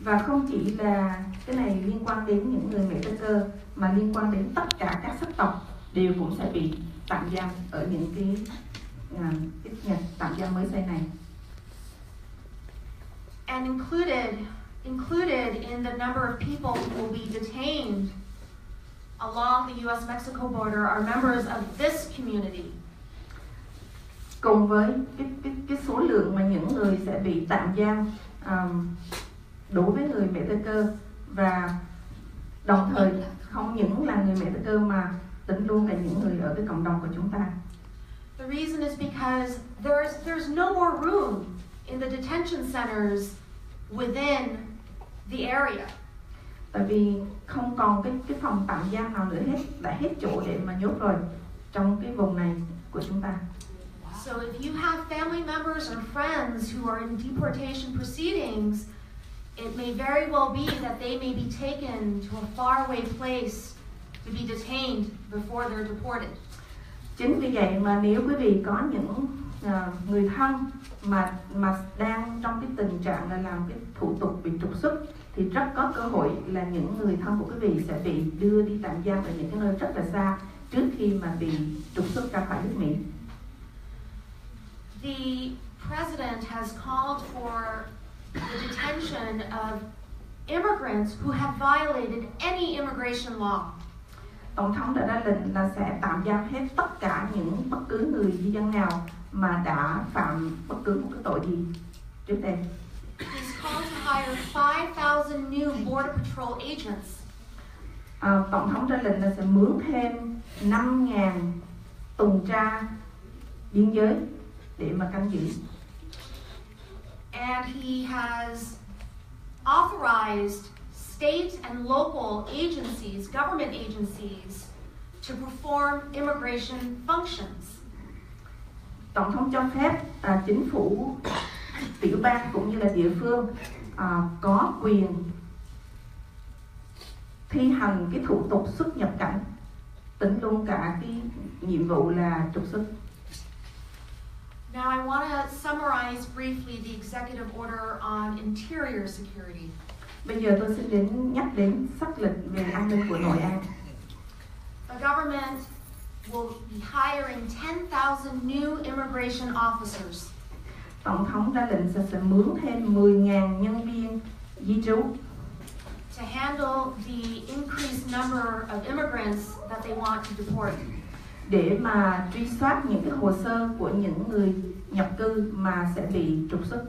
Và không chỉ là cái này liên quan đến những người Mẹ Tây Cơ mà liên quan đến tất cả các sắc tộc đều cũng sẽ bị tạm giam ở những cái nhà tạm giam mới xây này. And included in the number of people who will be detained along the US-Mexico border are members of this community. Cùng với cái số lượng mà những người sẽ bị tạm giam đối với người Mẹ Tây Cơ, và đồng thời không những là người Mẹ Tây Cơ mà tính luôn cả những người ở cái cộng đồng của chúng ta. The reason is because there's no more room in the detention centers within the area. Tại vì không còn cái phòng tạm giam nào nữa hết, đã hết chỗ để mà nhốt rồi trong cái vùng này của chúng ta. So if you have family members or friends who are in deportation proceedings, it may very well be that they may be taken to a faraway place to be detained before they're deported. Chính vì vậy mà nếu quý vị có những người thân mà đang trong cái tình trạng là làm cái thủ tục bị trục xuất, thì rất có cơ hội là những người thân của quý vị sẽ bị đưa đi tạm giam ở những cái nơi rất là xa trước khi mà bị trục xuất ra khỏi nước Mỹ. The president has called for the detention of immigrants who have violated any immigration law. Tổng thống đã ra lệnh là sẽ tạm giam hết tất cả bất cứ người di dân nào mà đã phạm bất cứ một cái tội gì trước đây. He's called to hire 5,000 new Border Patrol agents. Tổng thống ra lệnh là sẽ mướn thêm 5.000 tuần tra biên giới để mà canh giữ. And he has authorized state and local agencies, government agencies, to perform immigration functions. Tổng thống cho phép chính phủ, tiểu bang cũng như là địa phương có quyền thi hành cái thủ tục xuất nhập cảnh, tính luôn cả cái nhiệm vụ là trục xuất. Now I want to summarize briefly the executive order on interior security. Bây giờ tôi xin nhắc đến sắc lệnh về an ninh của nội an. The government will be hiring 10,000 new immigration officers. Tổng thống ra lệnh sẽ mướn thêm 10.000 nhân viên di trú to handle the increased number of immigrants that they want to deport. Để mà truy soát những cái hồ sơ của những người nhập cư mà sẽ bị trục xuất.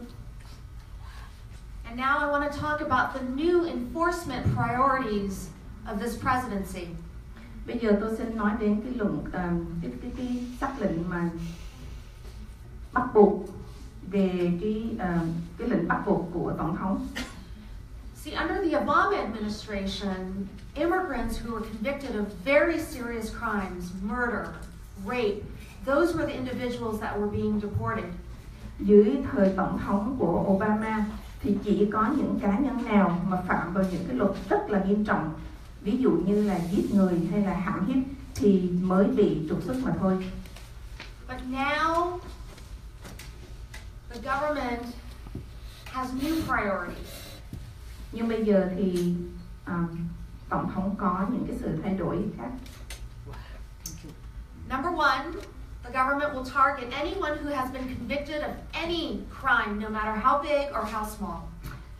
And now I want to talk about the new enforcement priorities of this presidency. Bây giờ tôi xin nói đến cái sắc lệnh mà bắt buộc về cái lệnh bắt buộc của tổng thống. See, under the Obama administration, immigrants who were convicted of very serious crimes, murder, rape, those were the individuals that were being deported. Dưới thời tổng thống của Obama thì chỉ có những cá nhân nào mà phạm vào những cái luật rất là nghiêm trọng, ví dụ như là giết người hay là hãm hiếp thì mới bị trục xuất mà thôi. But now the government has new priorities. Nhưng bây giờ thì tổng thống có những cái sự thay đổi khác. Number one, the government will target anyone who has been convicted of any crime, no matter how big or how small.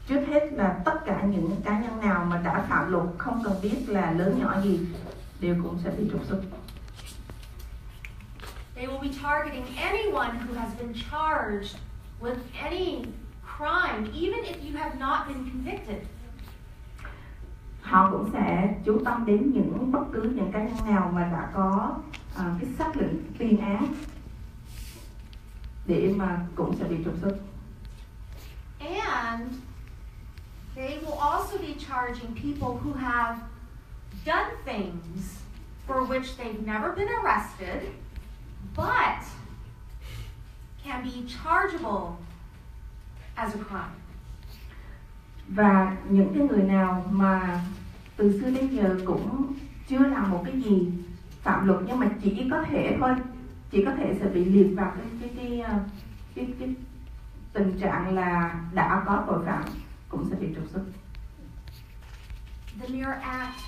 Trước hết là tất cả những cá nhân nào mà đã phạm luật, không cần biết là lớn nhỏ gì, đều cũng sẽ bị trục xuất. They will be targeting anyone who has been charged with any crime, even if you have not been convicted. Họ cũng sẽ chú tâm đến bất cứ những cá nhân nào mà đã có cái xác lệnh tuyên án để mà cũng sẽ bị trục xuất. And they will also be charging people who have done things for which they've never been arrested, but can be chargeable as a crime. Và những cái người nào mà từ xưa đến giờ cũng chưa làm một cái gì phạm luật nhưng mà chỉ có thể sẽ bị liệt vào cái tình trạng là đã có tội phạm cũng sẽ bị trục xuất. mere act,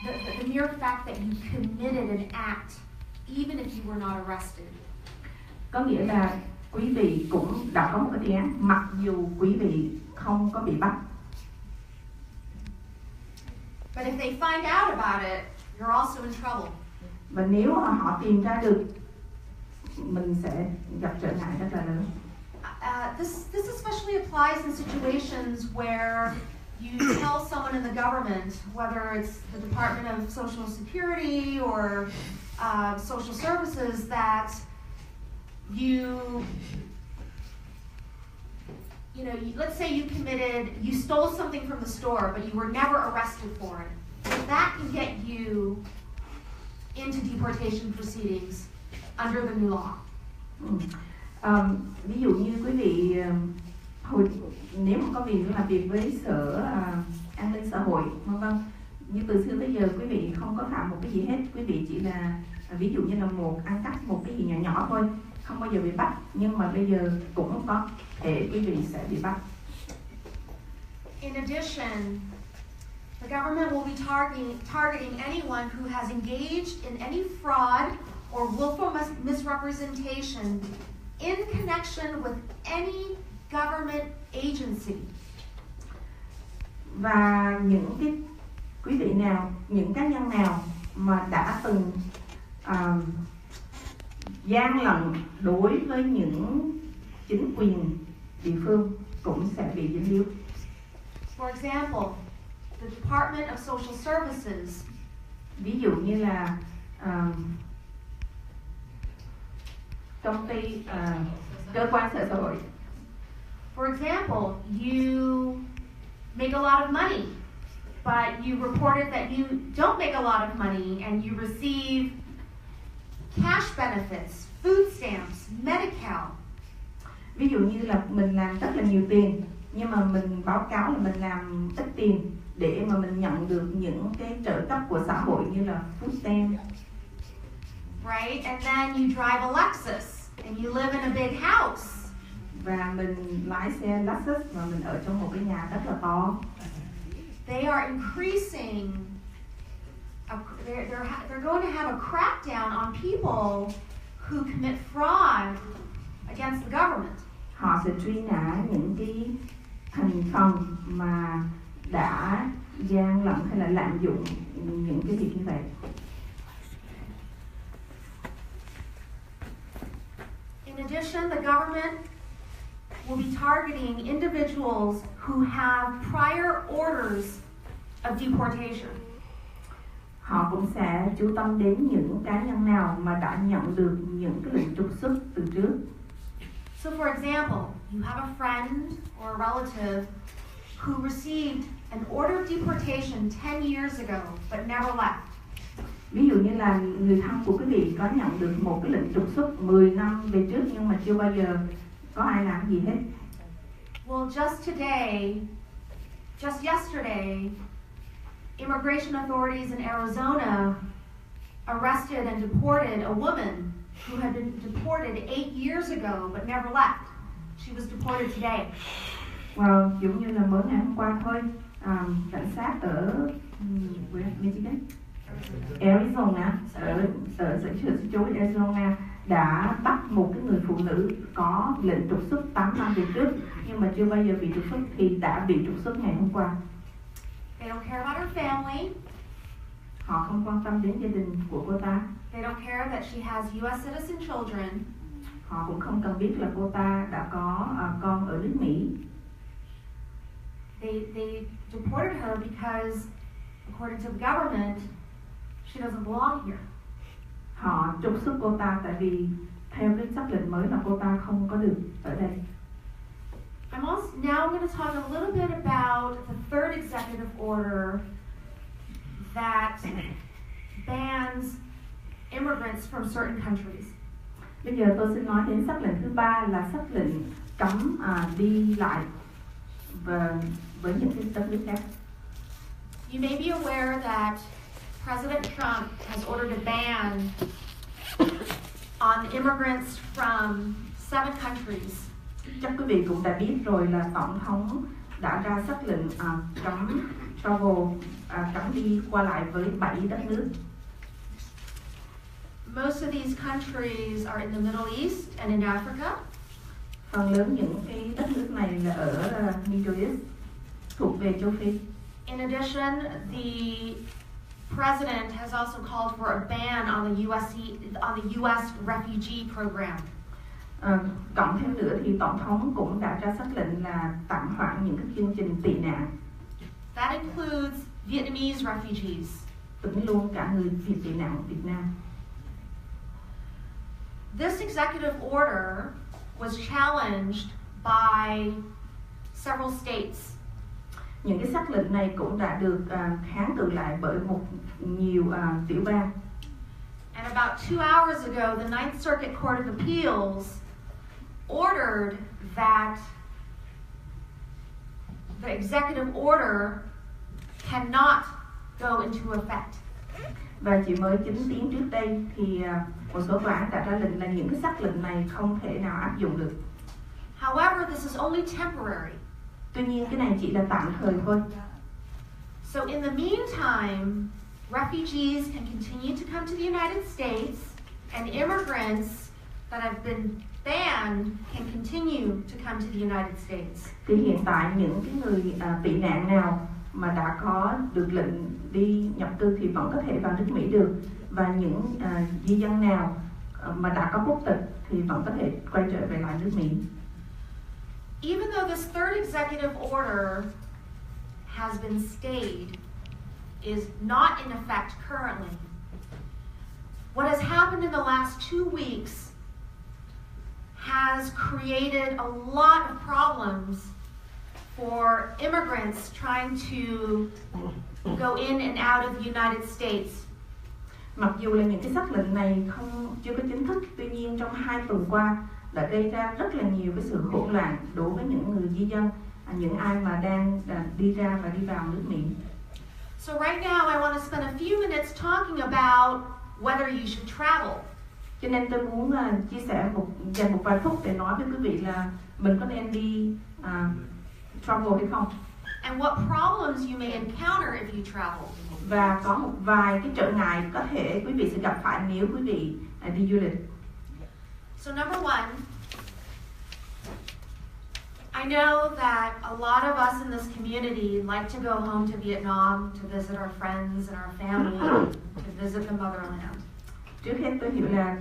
the mere fact that you committed an act, even if you were not arrested. Có nghĩa là quý vị cũng đã có một cái tiền án mặc dù quý vị không có bị bắt. But if they find out about it, you're also in trouble. Và nếu họ tìm ra được, mình sẽ gặp trở ngại rất là lớn. This especially applies in situations where you tell someone in the government, whether it's the Department of Social Security or Social Services, that let's say you stole something from the store, but you were never arrested for it. That can get you into deportation proceedings under the new law. Ví dụ như quý vị nếu mà có việc làm việc với sở an ninh xã hội, vâng, như từ xưa tới giờ quý vị không có phạm một cái gì hết, quý vị chỉ là ví dụ như là ăn cắp một cái gì nhỏ nhỏ thôi, không bao giờ bị bắt, nhưng mà bây giờ cũng có thể quý vị sẽ bị bắt. In addition, the government will be targeting anyone who has engaged in any fraud or willful misrepresentation in connection with any government agency. Và những cái quý vị nào, những cá nhân nào mà đã từng gian lận đối với những chính quyền địa phương cũng sẽ bị dính líu. For example, the Department of Social Services. Ví dụ như là công ty cơ quan xã hội. For example, you make a lot of money, but you reported that you don't make a lot of money and you receive cash benefits, food stamps, Medi-Cal. Ví dụ như là mình làm rất là nhiều tiền, nhưng mà mình báo cáo là mình làm ít tiền để mà mình nhận được những cái trợ cấp của xã hội như là food stamp. Right, and then you drive a Lexus and you live in a big house. Và mình lái xe Lexus và mình ở trong một cái nhà rất là to. They are increasing. They're going to have a crackdown on people who commit fraud against the government. Họ sẽ truy nã những cái thành phần mà đã gian lận hay là lạm dụng những cái việc như vậy. In addition, the government will be targeting individuals who have prior orders of deportation. Họ cũng sẽ chú tâm đến những cá nhân nào mà đã nhận được những cái lệnh trục xuất từ trước. So for example, you have a friend or a relative who received an order of deportation 10 years ago but never left. Ví dụ như là người thân của quý vị có nhận được một cái lệnh trục xuất 10 năm về trước nhưng mà chưa bao giờ có ai làm gì hết. Well, just yesterday, immigration authorities in Arizona arrested and deported a woman who had been deported 8 years ago but never left. She was deported today. Well, giống như là mới ngày hôm qua thôi, cảnh sát ở Michigan, Arizona, ở sở chú Arizona đã bắt một cái người phụ nữ có lệnh trục xuất 8 năm về trước nhưng mà chưa bao giờ bị trục xuất thì đã bị trục xuất ngày hôm qua. They don't care about her family. Họ không quan tâm đến gia đình của cô ta. They don't care that she has U.S. citizen children. Họ cũng không cần biết là cô ta đã có con ở nước Mỹ. They deported her because, according to the government, she doesn't belong here. Họ trục xuất cô ta tại vì theo cái sắc lệnh mới là cô ta không có được ở đây. Now I'm going to talk a little bit about the third executive order that bans immigrants from certain countries. Bây giờ tôi xin nói đến sắc lệnh thứ ba là sắc lệnh cấm đi lại với những cái đất nước khác. You may be aware that President Trump has ordered a ban on immigrants from 7 countries. Chắc quý vị cũng đã biết rồi là Tổng thống đã ra sắc lệnh cấm travel cấm đi qua lại với 7 đất nước. Most of these countries are in the Middle East and in Africa. Phần lớn những cái đất nước này là ở Middle East, thuộc về châu Phi. In addition, the president has also called for a ban on the U.S. refugee program. Cộng thêm nữa thì tổng thống cũng đã ra sắc lệnh là tạm hoãn những cái chương trình tị nạn. That includes Vietnamese refugees. Tính luôn cả người tị nạn Việt Nam. This executive order was challenged by several states. Những cái sắc lệnh này cũng đã được kháng cự lại bởi nhiều tiểu bang. And about 2 hours ago, the Ninth Circuit Court of Appeals ordered that the executive order cannot go into effect. Và chỉ mới 9 tiếng trước đây thì một số tòa án đã ra lệnh là những cái sắc lệnh này không thể nào áp dụng được. However, this is only temporary. Tuy nhiên cái này chỉ là tạm thời thôi. So in the meantime, refugees can continue to come to the United States, and immigrants that have been banned can continue to come to the United States. Thì hiện tại những cái người tị nạn nào mà đã có được lệnh đi nhập cư thì vẫn có thể vào nước Mỹ được, và những di dân nào mà đã có quốc tịch thì vẫn có thể quay trở về lại nước Mỹ. Even though this third executive order has been stayed, is not in effect currently, what has happened in the last 2 weeks has created a lot of problems for immigrants trying to go in and out of the United States. Mặc dù là những cái sắc lệnh này chưa có chính thức, tuy nhiên trong 2 tuần qua đã gây ra rất là nhiều cái sự hỗn loạn đối với những người di dân, những ai mà đang đi ra và đi vào nước Mỹ. So right now I want to spend a few minutes talking about whether you should travel. Cho nên tôi muốn chia sẻ dành một vài phút để nói với quý vị là mình có nên đi travel hay không. And what problems you may encounter if you travel. Và có một vài cái trở ngại có thể quý vị sẽ gặp phải nếu quý vị đi du lịch. So number one, I know that a lot of us in this community like to go home to Vietnam to visit our friends and our family, to visit the motherland. Trước hết tôi hiểu là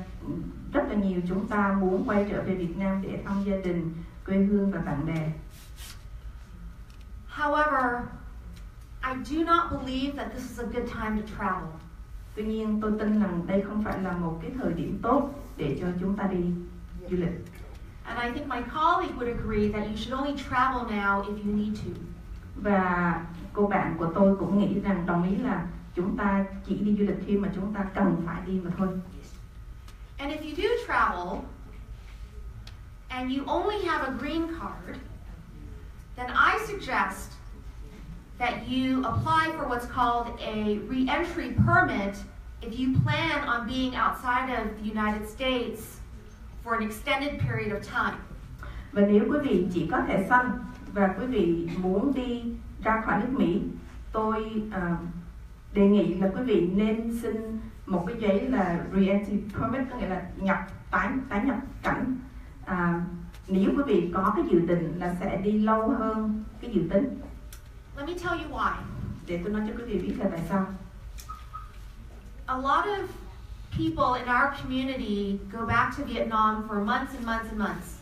rất là nhiều chúng ta muốn quay trở về Việt Nam để thăm gia đình, quê hương và bạn bè. However, I do not believe that this is a good time to travel. Tuy nhiên tôi tin rằng đây không phải là một cái thời điểm tốt để cho chúng ta đi du lịch. And I think my colleague would agree that you should only travel now if you need to. Và cô bạn của tôi cũng nghĩ rằng đồng ý là chúng ta chỉ đi du lịch khi mà chúng ta cần phải đi mà thôi. And if you do travel and you only have a green card, then I suggest that you apply for what's called a re-entry permit if you plan on being outside of the United States for an extended period of time. Và nếu quý vị chỉ có thẻ xanh và quý vị muốn đi ra khỏi nước Mỹ, tôi đề nghị là quý vị nên xin một cái giấy là re-entry permit, có nghĩa là tái nhập cảnh. Nếu quý vị có cái dự định là sẽ đi lâu hơn cái dự tính. Let me tell you why. Để tôi nói cho quý vị biết là tại sao. A lot of people in our community go back to Vietnam for months and months and months.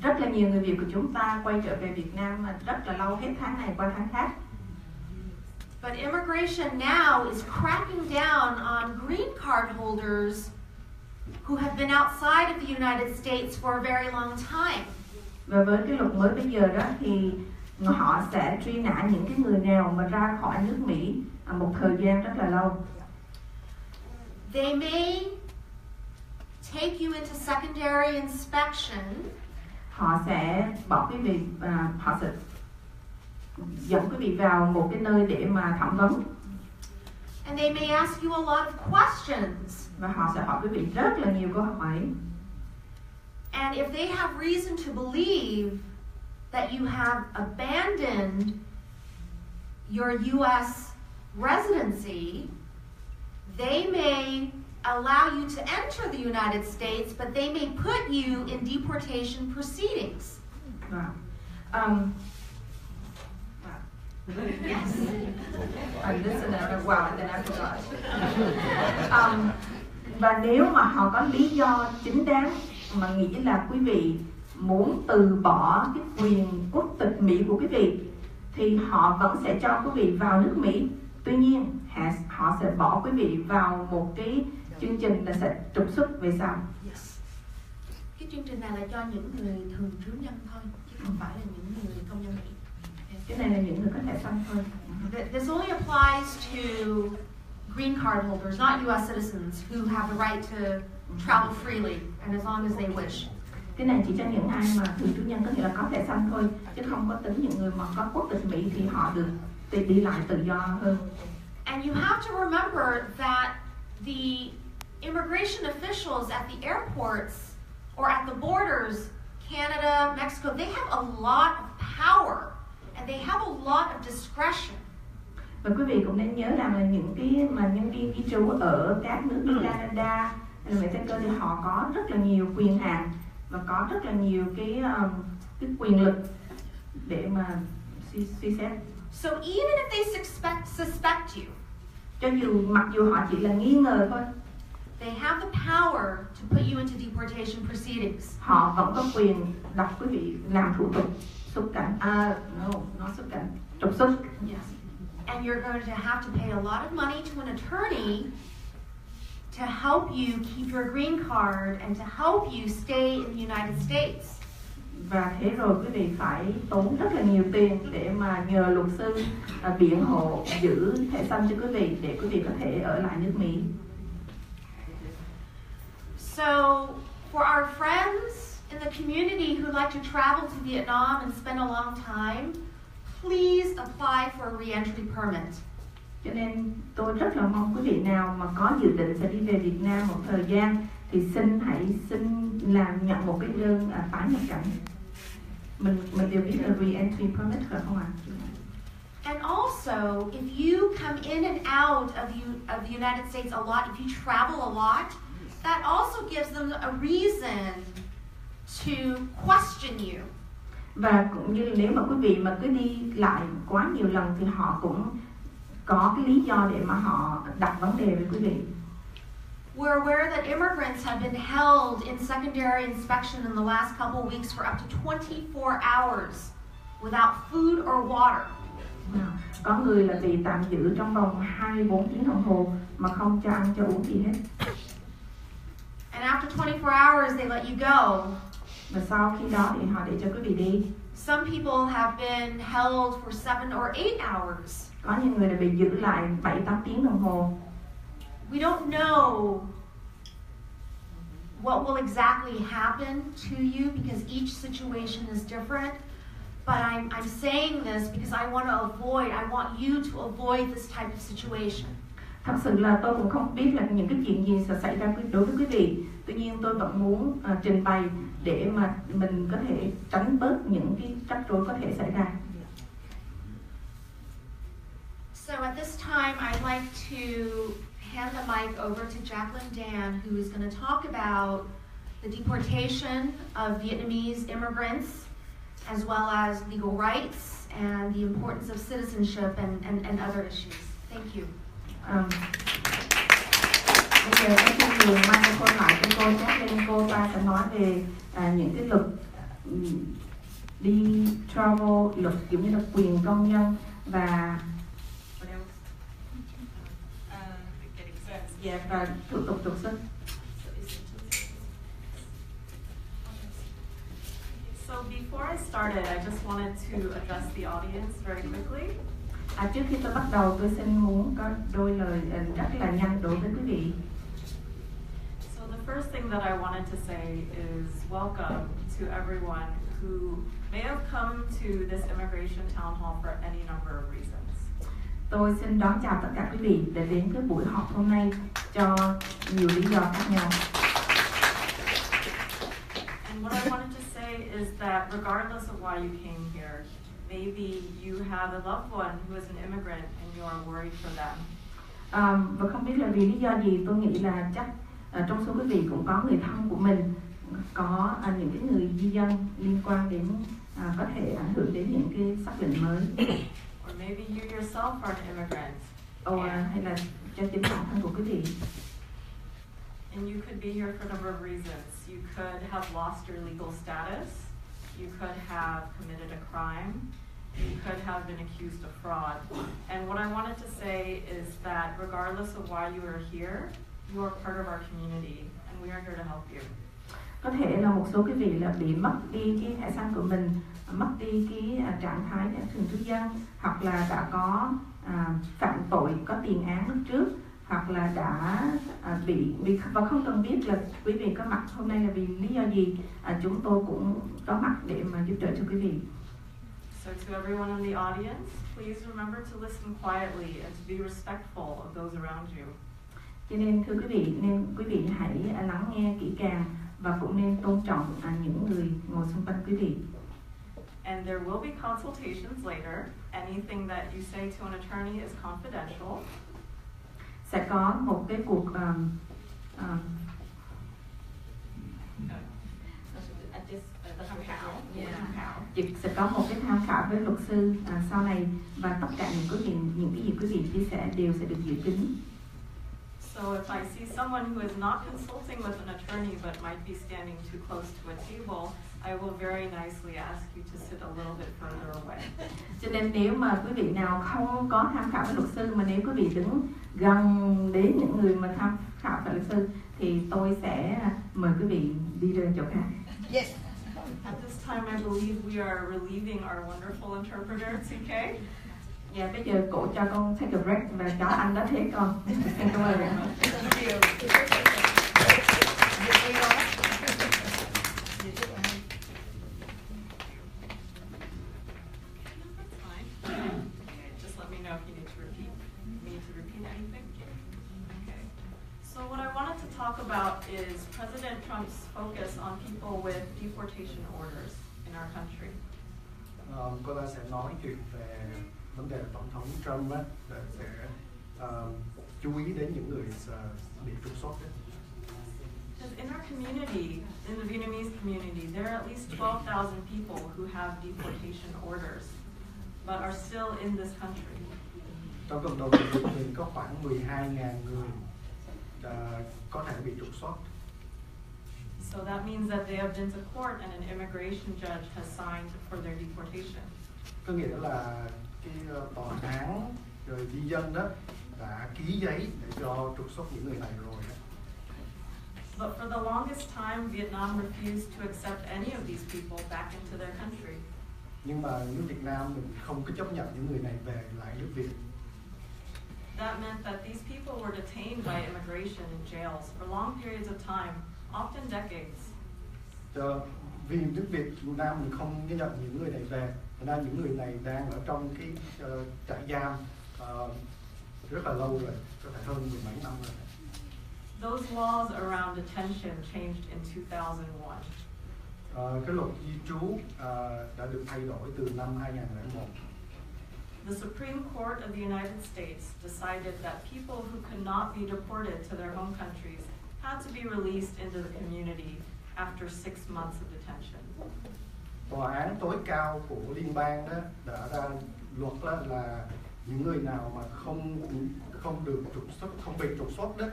Rất là nhiều người Việt của chúng ta quay trở về Việt Nam mà rất là lâu, hết tháng này qua tháng khác. But immigration now is cracking down on green card holders who have been outside of the United States for a very long time. Và với cái luật mới bây giờ đó thì họ sẽ truy nã những cái người nào mà ra khỏi nước Mỹ một thời gian rất là lâu. They may take you into secondary inspection. Họ sẽ bỏ quý vị, họ sẽ dẫn quý vị vào một cái nơi để mà thẩm vấn. And they may ask you a lot of questions. Và họ sẽ hỏi quý vị rất là nhiều câu hỏi. And if they have reason to believe that you have abandoned your U.S. residency, they may allow you to enter the United States, but they may put you in deportation proceedings. Yes. Và nếu mà họ có lý do chính đáng mà nghĩ là quý vị muốn từ bỏ cái quyền quốc tịch Mỹ của quý vị, thì họ vẫn sẽ cho quý vị vào nước Mỹ. Tuy nhiên họ sẽ bỏ quý vị vào một cái chương trình là sẽ trục xuất về sau. Yes. Cái chương trình này là cho những người thường trú nhân thôi, chứ không phải là những người công dân Mỹ. Cái này là những người có thẻ xanh thôi. This only applies to green card holders, not U.S. citizens, who have the right to travel freely and as long as they wish. Cái này chỉ cho những ai mà thường trú nhân, có nghĩa là có thẻ xanh thôi, chứ không có tính những người mà có quốc tịch Mỹ thì họ được đi lại tự do hơn. And you have to remember that the immigration officials at the airports or at the borders, Canada, Mexico, they have a lot of power and they have a lot of discretion. Và quý vị cũng nên nhớ rằng là những cái mà nhân viên di trú ở các nước như Canada hay là Mexico thì họ có rất là nhiều quyền hạn và có rất là nhiều cái quyền lực để mà suy xét. So even if they suspect you, mặc dù họ chỉ là nghi ngờ thôi, they have the power to put you into deportation proceedings. Họ vẫn có quyền đặt quý vị làm thủ tục xuất cảnh. Trục xuất. Yes. And you're going to have to pay a lot of money to an attorney to help you keep your green card and to help you stay in the United States. Và thế rồi quý vị phải tốn rất là nhiều tiền để mà nhờ luật sư biện hộ giữ thẻ xanh cho quý vị để quý vị có thể ở lại nước Mỹ. So for our friends in the community who like to travel to Vietnam and spend a long time, please apply for a re-entry permit. Cho nên tôi rất là mong quý vị nào mà có dự định sẽ đi về Việt Nam một thời gian thì hãy xin nhận một cái đơn tái nhập cảnh. Mình đều biết là re-entry permit phải không ạ? And also, if you come in and out of the United States a lot, if you travel a lot, that also gives them a reason to question you. Và cũng như nếu mà quý vị mà cứ đi lại quá nhiều lần thì họ cũng có cái lý do để mà họ đặt vấn đề với quý vị. We're aware that immigrants have been held in secondary inspection in the last couple of weeks for up to 24 hours without food or water. Có người là bị tạm giữ trong vòng 24 tiếng đồng hồ mà không cho ăn cho uống gì hết. And after 24 hours they let you go. Và sau khi đó thì họ để cho quý vị đi. Some people have been held for 7 or 8 hours. Có những người đã bị giữ lại 7-8 tiếng đồng hồ. We don't know what will exactly happen to you because each situation is different. But I'm saying this because I want you to avoid this type of situation. Thật sự là tôi cũng không biết là những cái chuyện gì sẽ xảy ra đối với quý vị. Tuy nhiên tôi vẫn muốn trình bày để mà mình có thể tránh bớt những cái rắc rối có thể xảy ra. So at this time, I'd like to hand the mic over to Jacqueline Dan, who is going to talk about the deportation of Vietnamese immigrants, as well as legal rights and the importance of citizenship and other issues. Thank you. Bây giờ có xin nhường microphone lại cho cô Jacqueline. Cô ta sẽ nói về những cái luật đi travel, luật kiểu như là quyền công nhân và và thủ tục trục xuất. So before I started, I just wanted to address the audience very quickly. Trước khi tôi bắt đầu, tôi xin muốn có đôi lời rất là nhanh đối với quý vị. So the first thing that I wanted to say is welcome to everyone who may have come to this immigration town hall for any number of reasons. Tôi xin đón chào tất cả quý vị đã đến cái buổi họp hôm nay cho nhiều lý do khác nhau. And what I wanted to say is that regardless of why you came here, Maybe you have a loved one who is an immigrant and you are worried for them. Và không biết là vì lý do gì, tôi nghĩ là chắc trong số quý vị cũng có người thân của mình có những cái người di dân liên quan đến có thể ảnh hưởng đến những cái sắc lệnh mới. Or maybe you yourself are an immigrant. Hay là cho chính bản thân của quý vị. And you could be here for a number of reasons. You could have lost your legal status. You could have committed a crime. You could have been accused of fraud. And what I wanted to say is that regardless of why you are here, you are part of our community and we are here to help you. Có thể là một số quý vị là bị mất đi cái thẻ xanh của mình, mất đi cái trạng thái thường trú dân, hoặc là đã có phạm tội, có tiền án lúc trước, hoặc là đã bị và không cần biết là quý vị có mặt hôm nay là vì lý do gì, chúng tôi cũng có mặt để mà giúp đỡ cho quý vị. So to everyone in the audience, please remember to listen quietly and to be respectful of those around you. Cho nên thưa quý vị, quý vị hãy lắng nghe kỹ càng và cũng nên tôn trọng những người ngồi xung quanh quý vị. And there will be consultations later. Anything that you say to an attorney is confidential. Sẽ có một cái cuộc sẽ có một cái tham khảo với luật sư sau này, và tất cả những cái gì quý vị chia sẻ đều sẽ được giữ kín. So if I see someone who is not consulting with an attorney but might be standing too close to a table, I will very nicely ask you to sit a little bit further away. Cho nên nếu mà quý vị nào không có tham khảo với luật sư, mà nếu quý vị đứng gần đến những người mà tham khảo với luật sư, thì tôi sẽ mời quý vị đi ra chỗ khác. Yes. At this time, I believe we are relieving our wonderful interpreter, TK. Dạ, bây giờ cổ cho con take a break và cho anh đó thế con. Xin cảm ơn ạ. Just let me know if you need to repeat anything. Okay. So what I wanted to talk about is President Trump's focus on people with deportation orders in our country. Cô ta sẽ nói chuyện về vấn đề tổng thống Trump sẽ chú ý đến những người bị trục xuất. In our community, in the Vietnamese community, there are at least 12,000 people who have deportation orders, but are still in this country. Trong cộng đồng Việt Nam có khoảng 12.000 người có thể bị trục xuất. So that means that they have been to court and an immigration judge has signed for their deportation. Có nghĩa là cái tòa án rồi di dân đó đã ký giấy để cho trục xuất những người này rồi. But for the longest time, Vietnam refused to accept any of these people back into their country. Nhưng mà nước Việt Nam mình không có chấp nhận những người này về lại nước Việt. That meant that these people were detained by immigration in jails for long periods of time, often decades. Vì nước Việt Nam mình không ghi nhận những người này về, nên những người này đang ở trong cái trại giam rất là lâu rồi, có thể hơn 10 mấy năm rồi. Those laws around detention changed in 2001. Cái luật di trú đã được thay đổi từ năm 2001. The Supreme Court of the United States decided that people who could not be deported to their home countries had to be released into the community after 6 months of detention. Tòa án tối cao của liên bang đó đã ra luật là những người nào mà không được trục xuất, không bị trục xuất đó,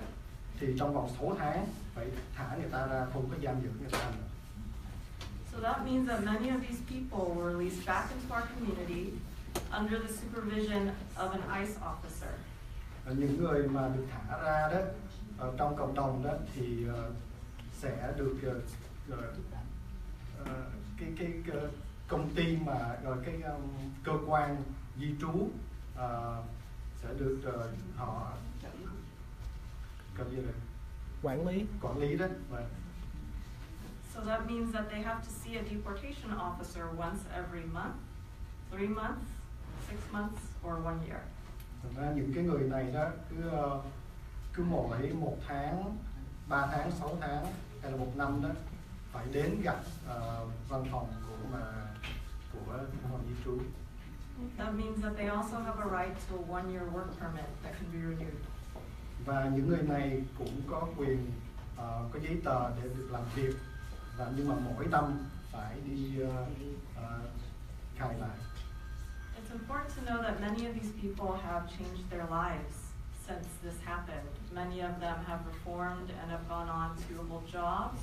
thì trong vòng 6 tháng phải thả người ta ra, không có giam giữ người ta nữa. So that means that many of these people were released back into our community under the supervision of an ICE officer. Những người mà được thả ra đó trong cộng đồng đó thì sẽ được cái công ty mà cái cơ quan di trú sẽ được họ như là quản lý đó. So that means that they have to see a deportation officer once every month, 3 months, 6 months, or 1 year. Thật ra những cái người này đó cứ mỗi 1 tháng, 3 tháng, 6 tháng hay là 1 năm đó phải đến gặp văn phòng của văn phòng di trú. That means that they also have a right to a one-year work permit that can be renewed. Và những người này cũng có quyền có giấy tờ để được làm việc, và nhưng mà mỗi năm phải đi khai lại. It's important to know that many of these people have changed their lives since this happened. Many of them have reformed and have gone on to hold jobs,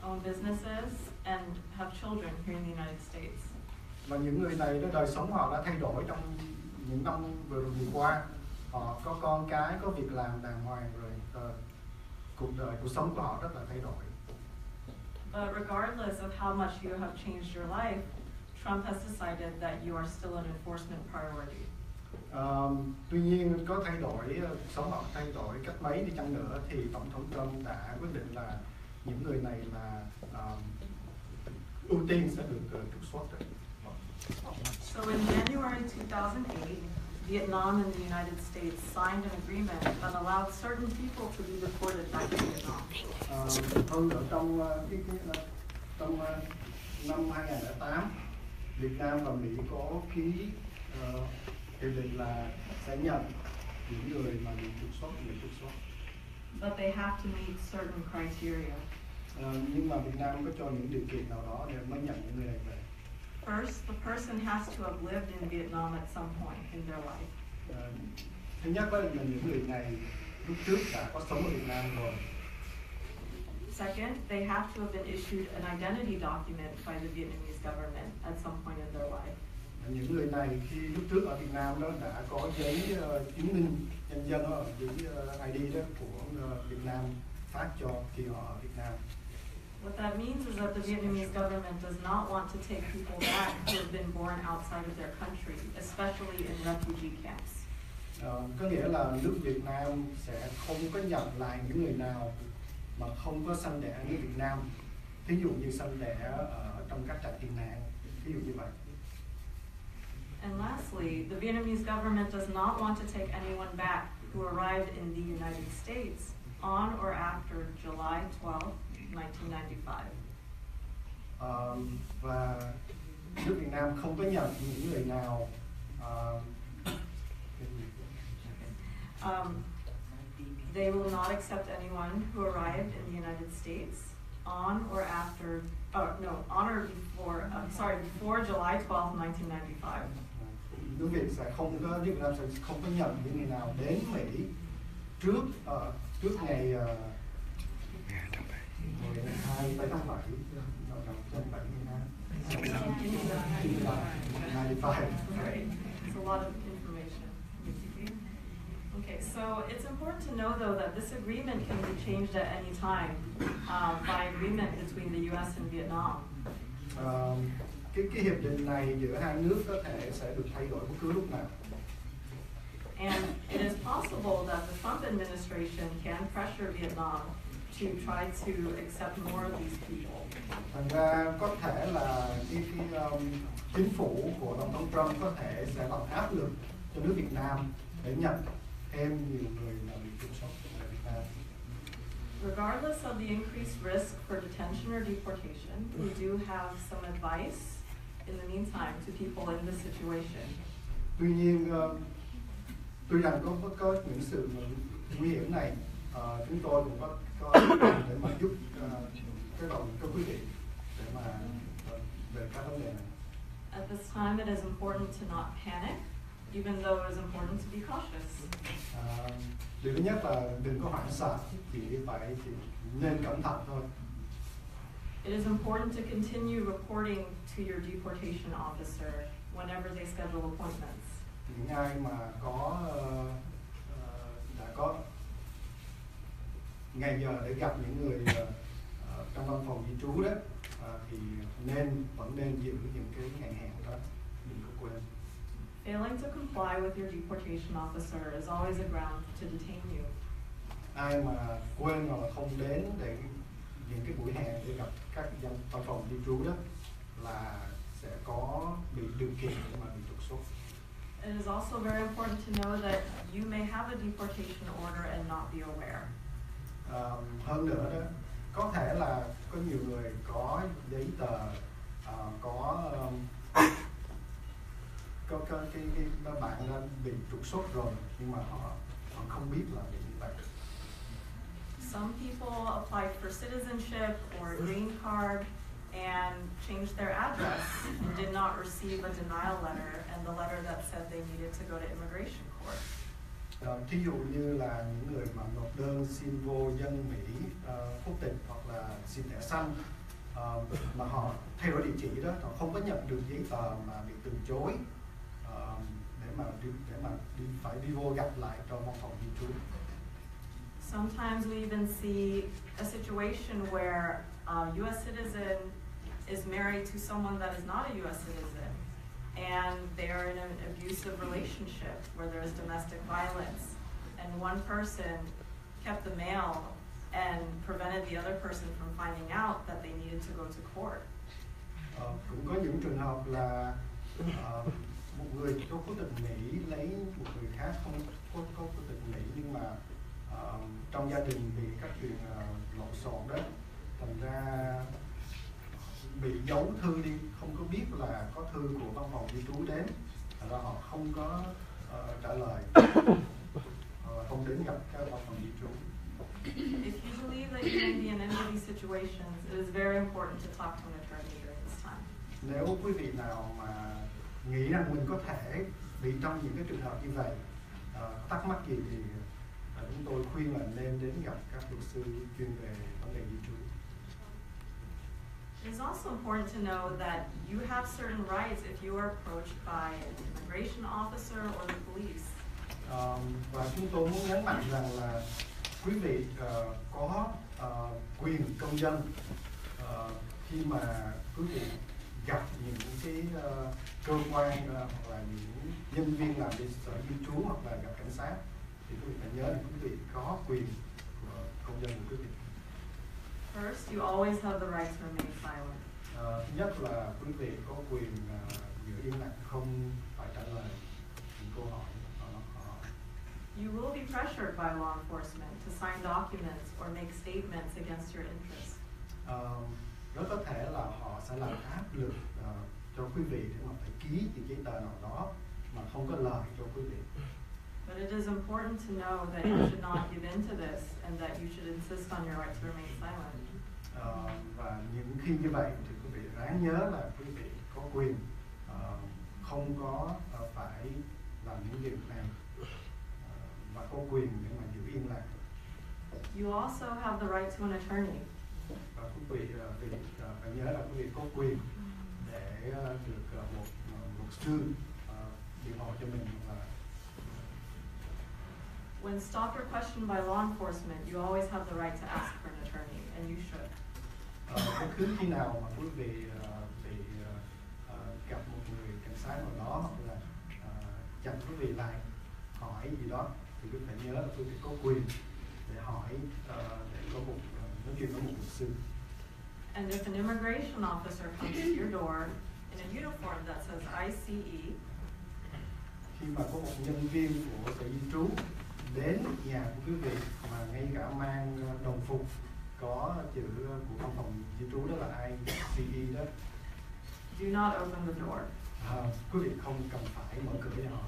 own businesses, and have children here in the United States. Và những người này đó, đời sống họ đã thay đổi trong những năm vừa qua. Họ có con cái, có việc làm đàng hoàng rồi, cuộc sống của họ rất là thay đổi. But regardless of how much you have changed your life, Trump has decided that you are still an enforcement priority. Tuy nhiên có thay đổi, sống họ thay đổi cách mấy đi chăng nữa thì Tổng thống Trump đã quyết định là những người này là ưu tiên sẽ được trục xuất. So in January 2008, Vietnam and the United States signed an agreement that allowed certain people to be deported back to Vietnam. Hơn nữa trong năm 2008, Việt Nam và Mỹ có ký hiệp định là sẽ nhận những người mà bị trục xuất, But they have to meet certain criteria. Nhưng mà Việt Nam có cho những điều kiện nào đó để mới nhận những người này về. First, the person has to have lived in Vietnam at some point in their life. Thứ nhất là những người này lúc trước đã có sống ở Việt Nam rồi. Second, they have to have been issued an identity document by the Vietnamese government at some point in their life. Những người này khi lúc trước ở Việt Nam đó đã có giấy chứng minh nhân dân, giấy ID đó của Việt Nam phát cho khi họ ở Việt Nam. What that means is that the Vietnamese government does not want to take people back who have been born outside of their country, especially in refugee camps. Có nghĩa là nước Việt Nam sẽ không có nhận lại những người nào mà không có sanh đẻ ở nước Việt Nam. Thí dụ như sanh đẻ ở trong các trại tị nạn, thí dụ như vậy. And lastly, the Vietnamese government does not want to take anyone back who arrived in the United States on or after July 12, 1995. Và nước Việt Nam không có nhận những người nào they will not accept anyone who arrived in the United States on or after, before July 12, 1995. Nước Việt sẽ không có, nước Việt Nam sẽ không có nhận những người nào đến Mỹ trước ngày 12 tháng 7 It's a lot of information. Okay, so it's important to know though that this agreement can be changed at any time by agreement between the U.S. and Vietnam. Cái hiệp định này giữa hai nước có thể sẽ được thay đổi bất cứ lúc nào. And it is possible that the Trump administration can pressure Vietnam to try to accept more of these people. Thành ra có thể là cái chính phủ của Tổng thống Trump có thể sẽ làm áp lực cho nước Việt Nam để nhận thêm nhiều người là bị trục xuất ở Việt Nam. Regardless of the increased risk for detention or deportation, we do have some advice in the meantime to people in this situation. Tuy nhiên, tuy rằng có những sự nguy hiểm này, chúng tôi cũng có để mà giúp các quý vị để mà về các vấn đề này. At this time, it is important to not panic, even though it is important to be cautious. Điều thứ nhất là đừng có hoảng sợ, chỉ nên cẩn thận thôi. It is important to continue reporting to your deportation officer whenever they schedule appointments. Những ai mà đã có ngày giờ để gặp những người trong văn phòng di trú đó, thì vẫn nên giữ những cái ngày hẹn đó, đừng có quên. Failing to comply with your deportation officer is always a ground to detain you. Ai mà quên hoặc là không đến để những cái buổi hẹn để gặp các văn phòng di trú đó là sẽ có bị điều kiện để mà bị trục xuất. It is also very important to know that you may have a deportation order and not be aware. Hơn nữa đó, có thể là có nhiều người có giấy tờ, có có cái bạn đã bị trục xuất rồi nhưng mà họ không biết là bị như vậy. Some people applied for citizenship or a green card and changed their address and did not receive a denial letter and the letter that said they needed to go to immigration court. Thí dụ như là những người mà nộp đơn xin vô dân Mỹ quốc tịch hoặc là xin thẻ xanh mà họ thay đổi địa chỉ đó, họ không có nhận được giấy tờ mà bị từ chối để mà phải đi vô gặp lại trong văn phòng di trú. Sometimes we even see a situation where a U.S. citizen is married to someone that is not a U.S. citizen, and they are in an abusive relationship where there is domestic violence, and one person kept the mail and prevented the other person from finding out that they needed to go to court. Cũng có những trường hợp là một người có quốc tịch Mỹ lấy một người khác không có quốc tịch Mỹ nhưng mà trong gia đình bị các chuyện lộn xộn đó, thành ra bị giấu thư đi, không có biết là có thư của văn phòng di trú đến, thành ra họ không có trả lời, không đến gặp các văn phòng di trú. If you believe that you may be in any of these situations, it is very important to talk to an attorney during this time. Nếu quý vị nào mà nghĩ rằng mình có thể bị trong những cái trường hợp như vậy, thắc mắc gì thì chúng tôi khuyên là nên đến gặp các luật sư chuyên về vấn đề di trú. It's also important to know that you have certain rights if you are approached by an immigration officer or the police. Và chúng tôi muốn nhấn mạnh rằng là quý vị có quyền công dân khi mà quý vị gặp những cái cơ quan hoặc là những nhân viên làm việc sở di trú hoặc là gặp cảnh sát, thì quý vị phải nhớ là quý vị có quyền của công dân của quý vị. First, you always have the right to remain silent. Thứ nhất là quý vị có quyền giữ im lặng, không phải trả lời những câu hỏi. You will be pressured by law enforcement to sign documents or make statements against your interests. Rất có thể là họ sẽ làm áp lực cho quý vị để mà phải ký những giấy tờ nào đó mà không có lợi cho quý vị. But it is important to know that you should not give in to this and that you should insist on your right to remain silent. Và những khi như vậy thì quý vị ráng nhớ là quý vị có quyền không có phải làm những việc này và có quyền để mà giữ im lặng. You also have the right to an attorney. Và quý vị phải nhớ là quý vị có quyền để được một luật sư biện hộ cho mình. When stopped or questioned by law enforcement, you always have the right to ask for an attorney, and you should. Bất cứ khi nào mà quý vị bị gặp một người cảnh sát nào đó hoặc là chặn quý vị lại hỏi gì đó, thì quý vị phải nhớ là quý vị có quyền để hỏi, để có một nói chuyện với một luật sư. And if an immigration officer comes to your door in a uniform that says ICE, khi mà có một nhân viên của sở di trú đến nhà của quý vị mà ngay cả mang đồng phục có chữ của văn phòng di trú đó là ICE đó, do not open the door. Quý vị không cần phải mở cửa cho họ.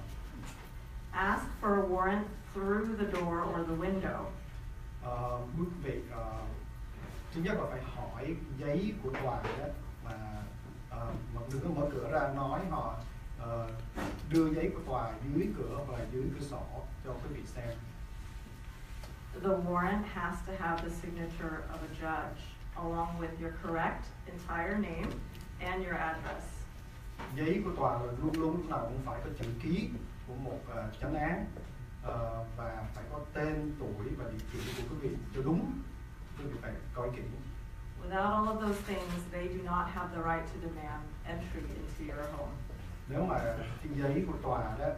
Ask for a warrant through the door or the window. Quý vị thứ nhất là phải hỏi giấy của tòa đó, mà đừng có mở cửa ra nói họ đưa giấy của tòa dưới cửa và dưới cửa sổ cho quý vị xem. The warrant has to have the signature of a judge along with your correct entire name and your address. Giấy của tòa là luôn luôn lúc nào cũng phải có chữ ký của một chánh án và phải có tên, tuổi và địa chỉ của quý vị cho đúng. Quý vị phải coi kỹ. Without all of those things, they do not have the right to demand entry into your home. Nếu mà cái giấy của tòa đó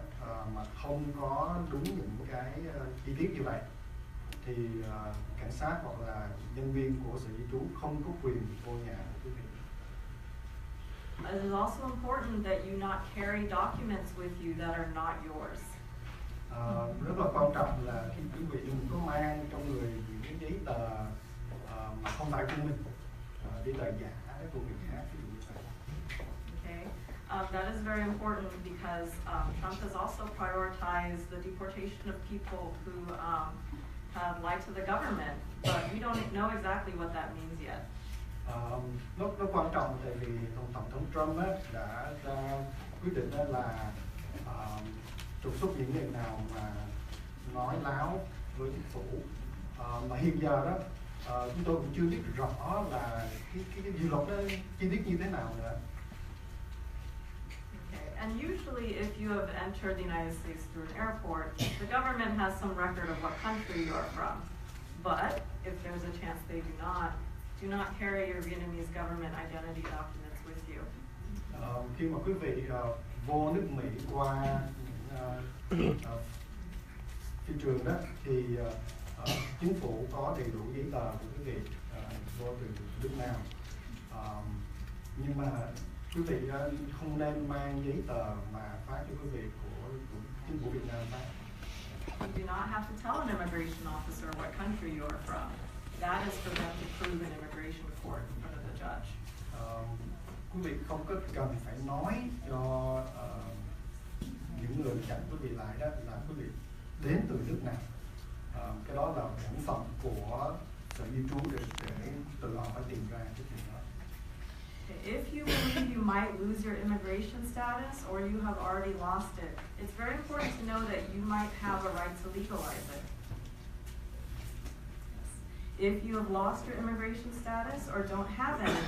mà không có đúng những cái chi tiết như vậy thì cảnh sát hoặc là nhân viên của sở di trú không có quyền vô nhà của quý vị. It is also important that you not carry documents with you that are not yours. Rất là quan trọng là khi quý vị đừng có mang trong người những cái giấy tờ mà không phải của mình, giấy tờ giả của người khác. Okay, that is very very important because Trump has also prioritized the deportation of people who have lied to the government, but we don't know exactly what that means yet. Nó quan trọng tại vì tổng thống Trump á, đã ra quyết định đó là trục xuất những người nào mà nói láo với chính phủ. Mà hiện giờ đó chúng tôi cũng chưa biết rõ là cái dự luật đó chi tiết như thế nào nữa. And usually if you have entered the United States through an airport, the government has some record of what country you are from. But if there's a chance they do not carry your Vietnamese government identity documents with you. Khi mà quý vị vô nước Mỹ qua phi trường đó thì chính phủ có đầy đủ giấy tờ của quý vị vô từ nước nào. Nhưng mà quý vị không nên mang giấy tờ mà phát cho quý vị của chính phủ Việt Nam phát. You do not have to tell an immigration officer what country you are from. That is for them to prove in immigration court in front of the judge. Quý vị không có cần phải nói cho những người chặn quý vị lại đó là quý vị đến từ nước nào. Cái đó là bổn phận của sở di trú để tự họ phải tìm ra cái chuyện đó. If you believe you might lose your immigration status or you have already lost it, it's very important to know that you might have a right to legalize it. If you have lost your immigration status or don't have any,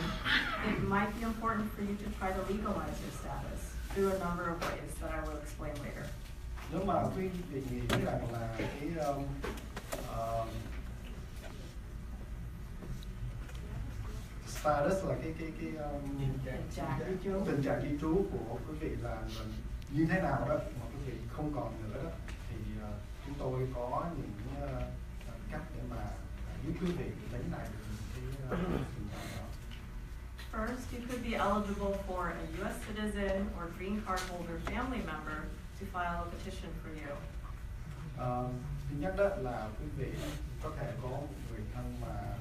it might be important for you to try to legalize your status through a number of ways that I will explain later. Nếu mà quý vị nghĩ rằng là cái status là cái tình trạng di trú của quý vị là như thế nào đó mà quý vị không còn nữa đó thì chúng tôi có những cách để mà giúp quý vị đánh lại được cái tình trạng đó. First, you could be eligible for a U.S. citizen or green card holder family member to file a petition for you. Thứ nhất đó là quý vị có thể có một người thân mà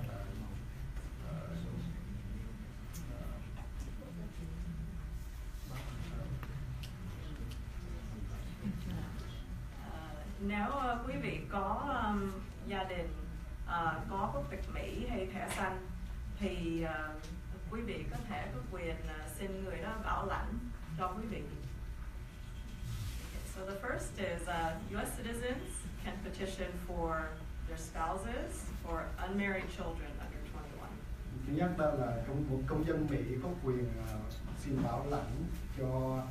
nếu quý vị có gia đình có quốc tịch Mỹ hay thẻ xanh thì quý vị có thể có quyền xin người đó bảo lãnh cho quý vị. So the first is U.S. citizens can petition for their spouses or unmarried children under 21. Thứ nhất đó là một công dân Mỹ có quyền xin bảo lãnh cho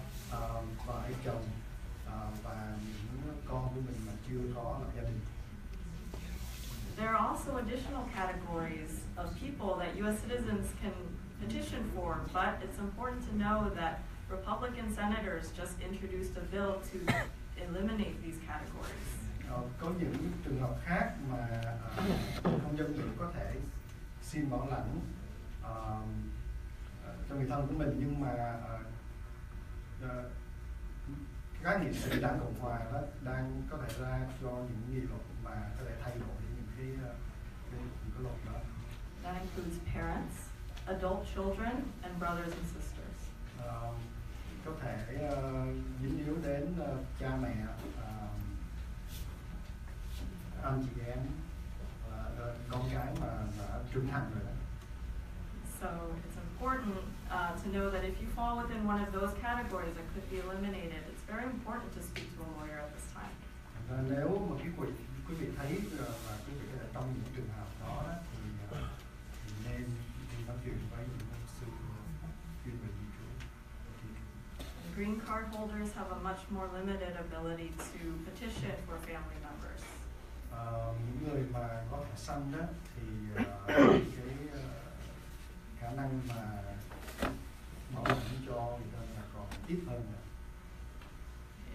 vợ chồng và những con của mình mà chưa có lập gia đình. There are also additional categories of people that U.S. citizens can petition for, but it's important to know that Republican senators just introduced a bill to eliminate these categories. Có những trường hợp khác mà công dân Mỹ có thể xin bảo lãnh cho người thân của mình, nhưng mà các nghị sĩ đảng Cộng hòa đó đang có thể ra cho những nghị luật mà có thể thay đổi những cái luật đó. That includes parents, adult children, and brothers and sisters. Có thể dính líu đến cha mẹ, anh chị em, con cái mà đã trưởng thành rồi đó. So it's important to know that if you fall within one of those categories that could be eliminated, it's very important to speak to a lawyer at this time. Nếu mà quý vị thấy là quý vị ở trong những trường hợp đó thì nên nói chuyện với những luật sư chuyên về di trú. Green card holders have a much more limited ability to petition for family members. Những người mà có thẻ xanh đó thì cái khả năng mà bảo lãnh cho người thân là còn ít hơn nữa.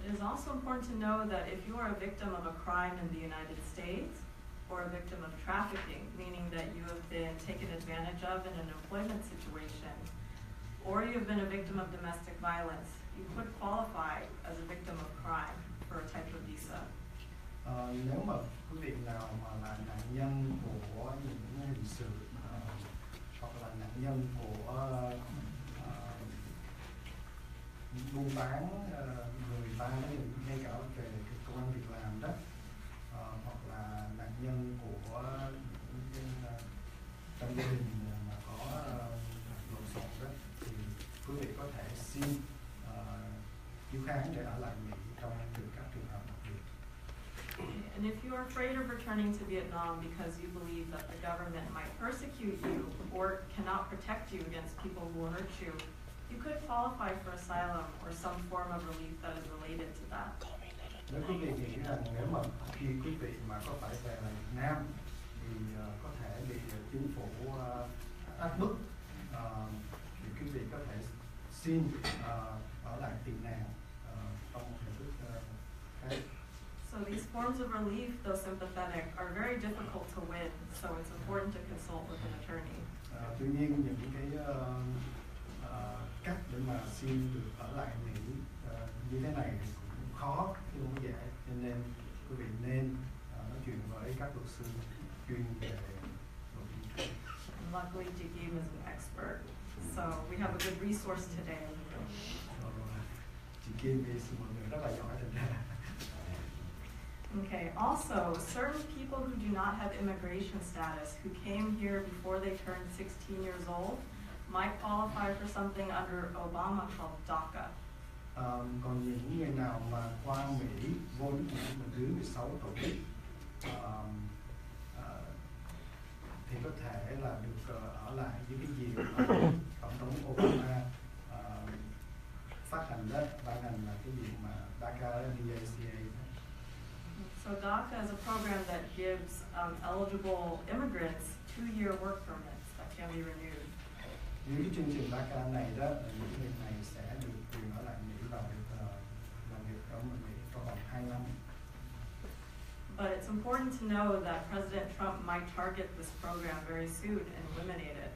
It is also important to know that if you are a victim of a crime in the United States or a victim of trafficking, meaning that you have been taken advantage of in an employment situation, or you have been a victim of domestic violence, you could qualify as a victim of crime for a type of visa. Nếu mà quý vị nào mà là nạn nhân của những hình sự hoặc là nạn nhân của buôn bán người ta ngay cả về công ăn việc làm đó, hoặc là nạn nhân của trong gia đình mà có lộn xộn đó, thì quý vị có thể xin cứu kháng để ở lại Mỹ trong các trường hợp đặc biệt. And if you are afraid of returning to Vietnam because you believe that the government might persecute you or cannot protect you against people who will hurt you, you could qualify for asylum or some form of relief that is related to that. Nếu quý vị nghĩ rằng nếu mà khi quý vị mà có phải về lại Việt Nam thì có thể bị chính phủ áp bức, thì quý vị có thể xin ở lại tị nạn trong một hình thức khác. So these forms of relief, though sympathetic, are very difficult to win, so it's important to consult with an attorney. Tuy nhiên những cái cách để mà xin được ở lại Mỹ như thế này cũng khó, chứ không dễ, cho nên quý vị nên nói chuyện với các luật sư chuyên về luật pháp. Luckily, Jacqueline is an expert, so we have a good resource today. Chị Kim thì một người rất là giỏi thật ra. Okay, also, certain people who do not have immigration status, who came here before they turned 16 years old, might qualify for something under Obama called DACA. Còn những người nào mà qua Mỹ vô nước Mỹ mà dưới 16 tuổi thì có thể là được ở lại dưới cái gì Tổng thống Obama phát hành đó, ban hành là cái gì mà DACA, DACA. So DACA is a program that gives eligible immigrants 2-year work permits that can be renewed. Dưới cái chương trình DACA này đó, những người này sẽ được quyền ở lại Mỹ và được làm việc ở Mỹ trong vòng 2 năm. But it's important to know that President Trump might target this program very soon and eliminate it.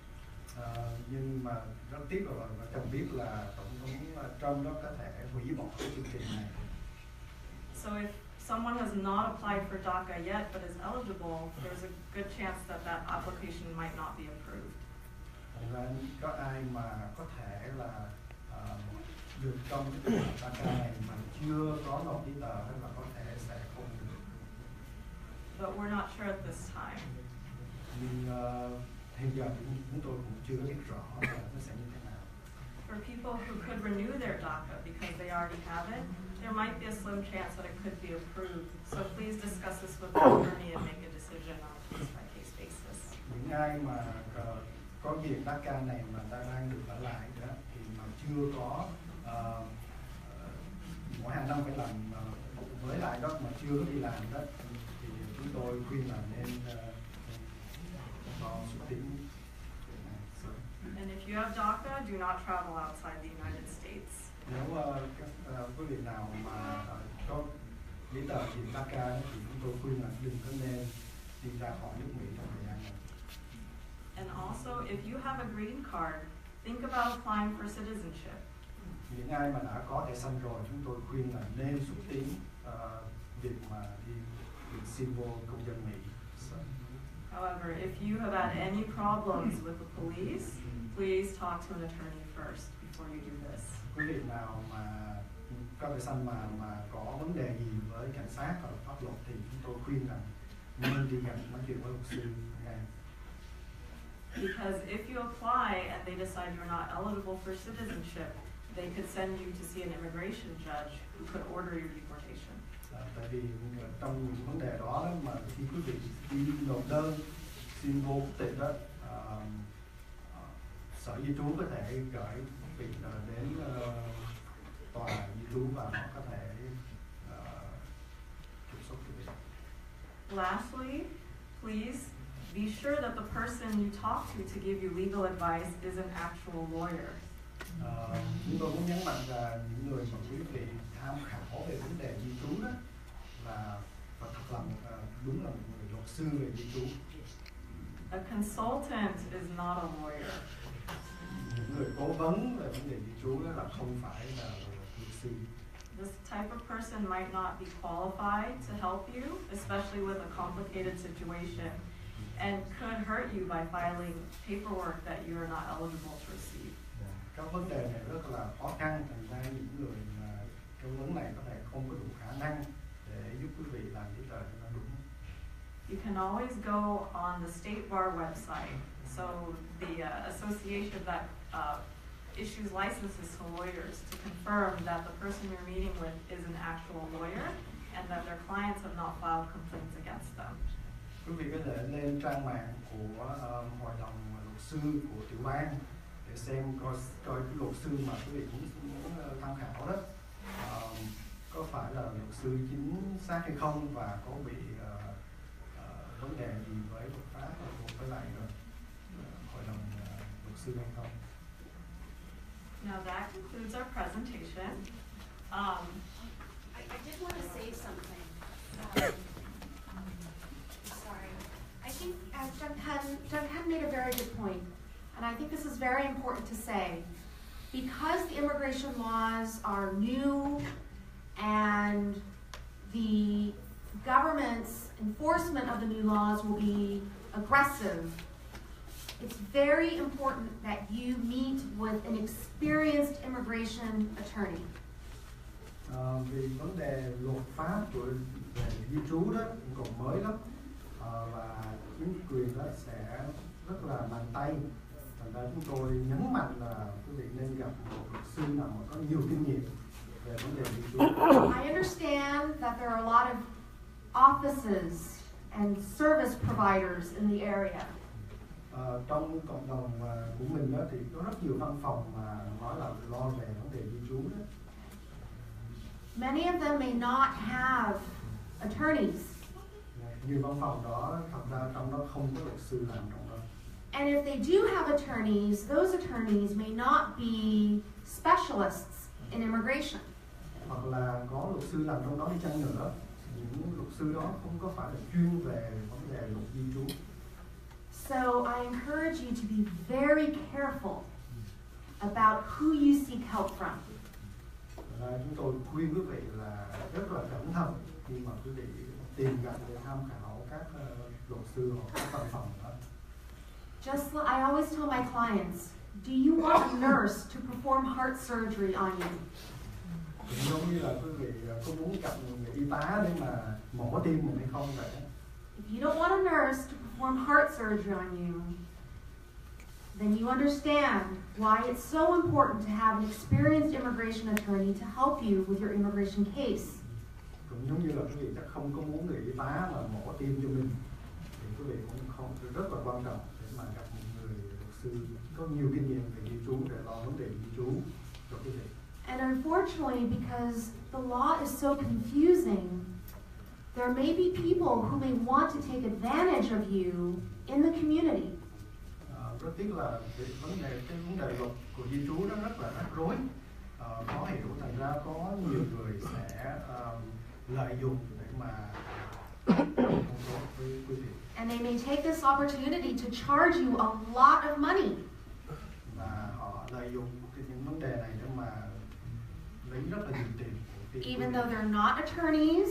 Nhưng mà rất tiếc rồi, và cần biết là Tổng thống Trump đó có thể hủy bỏ cái chương trình này. So if someone has not applied for DACA yet but is eligible, there's a good chance that that application might not be approved. Và có ai mà có thể là được trong cái trường hợp DACA này mà chưa có nộp giấy tờ hay là có thể sẽ không được. But we're not sure at this time. Nhưng hiện giờ chúng tôi cũng chưa biết rõ là nó sẽ như thế nào. For people who could renew their DACA because they already have it, there might be a slim chance that it could be approved. So please discuss this with the attorney and make a decision on a case-by-case basis. Những ai mà có việc DACA này mà đang được ở lại đó thì mà chưa có mỗi hàng năm phải làm với lại đó mà chưa có đi làm đó thì chúng tôi khuyên là nên xúc tiến. And if you have DACA, do not travel outside the United States. Nếu các quý vị nào mà có giấy tờ gì DACA thì chúng tôi khuyên là đừng có nên đi ra khỏi nước Mỹ trong thời gian này. And also, if you have a green card, think about applying for citizenship. Những ai mà đã có thẻ xanh rồi, chúng tôi khuyên là nên xúc tiến việc mà đi xin vô công dân Mỹ. However, if you have had any problems with the police, please talk to an attorney first before you do this. Quý vị nào mà có thẻ xanh mà có vấn đề gì với cảnh sát hoặc pháp luật thì chúng tôi khuyên rằng nên đi gặp nói chuyện với luật sư ngay. Because if you apply and they decide you're not eligible for citizenship, they could send you to see an immigration judge who could order your deportation. Tại vì trong những vấn đề đó mà khi quý vị đi nộp đơn xin vô quốc tịch đó, sở di trú có thể gửi quý vị đến tòa di trú và họ có thể trục xuất quý vị. Lastly, please be sure that the person you talk to give you legal advice is an actual lawyer. Chúng tôi muốn nhấn mạnh là những người mà quý vị tham khảo về vấn đề di trú đó là thật là đúng là một người luật sư về di trú. A consultant is not a lawyer. Những người cố vấn về vấn đề di trú đó là không phải là luật sư. This type of person might not be qualified to help you, especially with a complicated situation, and could hurt you by filing paperwork that you are not eligible to receive. các vấn đề này rất là khó khăn, thành ra những người mà tư vấn này có thể không có đủ khả năng để giúp quý vị làm giấy tờ cho nó đúng. You can always go on the state bar website. So the association that issues licenses to lawyers to confirm that the person you're meeting with is an actual lawyer and that their clients have not filed complaints against them. Quý vị có thể lên trang mạng của hội đồng luật sư của tiểu bang để xem coi cái luật sư mà quý vị muốn tham khảo đó có phải là luật sư chính xác hay không và có bị vấn đề gì với luật pháp hoặc với lại hội đồng luật sư hay không. Now that concludes our presentation. I did want to say something. Sorry. I think Jacqueline made a very good point, and I think this is very important to say. Because the immigration laws are new and the government's enforcement of the new laws will be aggressive, it's very important that you meet with an experienced immigration attorney. Vì vấn đề luật pháp về di trú đó cũng còn mới lắm và chính quyền đó sẽ rất là mạnh tay, thành ra chúng tôi nhấn mạnh là quý vị nên gặp một luật sư nào mà có nhiều kinh nghiệm về vấn đề di trú. I understand that there are a lot of offices and service providers in the area. Trong cộng đồng của mình đó thì có rất nhiều văn phòng mà nói là lo về vấn đề di trú đó. Many of them may not have attorneys. Nhiều văn phòng đó thật ra trong đó không có luật sư làm trong đó. And if they do have attorneys, those attorneys may not be specialists in immigration. Hoặc là có luật sư làm trong đó đi chăng nữa, những luật sư đó không có phải là chuyên về vấn đề luật di trú. So I encourage you to be very careful about who you seek help from. Chúng tôi khuyên quý vị là rất là cẩn thận khi mà quý vị tìm gặp để tham khảo các luật sư hoặc các văn phòng đó. Just like I always tell my clients, do you want a nurse to perform heart surgery on you? Cũng giống như là quý vị có muốn gặp người y tá để mà mổ tim mình hay không vậy? If you don't want a nurse to perform heart surgery on you, then you understand why it's so important to have an experienced immigration attorney to help you with your immigration case. Cũng giống như là quý vị chắc không có muốn người y tá mà mổ tim cho mình, thì quý vị cũng không rất là quan trọng để mà gặp một người luật sư có nhiều kinh nghiệm về di trú để lo vấn đề di trú cho quý vị. And unfortunately, because the law is so confusing, there may be people who may want to take advantage of you in the community. Rất tiếc là cái vấn đề luật của di trú nó rất là rắc rối, khó hiểu, thành ra có nhiều người sẽ lợi dụng để mà không tốt với quý vị. And they may take this opportunity to charge you a lot of money. Và họ lợi dụng những vấn đề này để mà lấy rất là nhiều tiền. Even though they're not attorneys,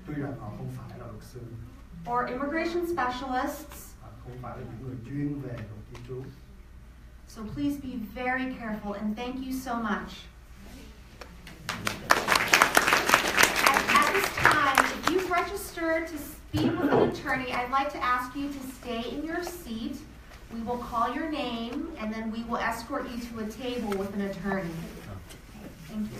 tuy rằng họ không phải là luật sư, or immigration specialists. Không phải là những người chuyên về luật di trú. So please be very careful and thank you so much. At this time, if you've registered to speak with an attorney, I'd like to ask you to stay in your seat. We will call your name and then we will escort you to a table with an attorney. Thank you.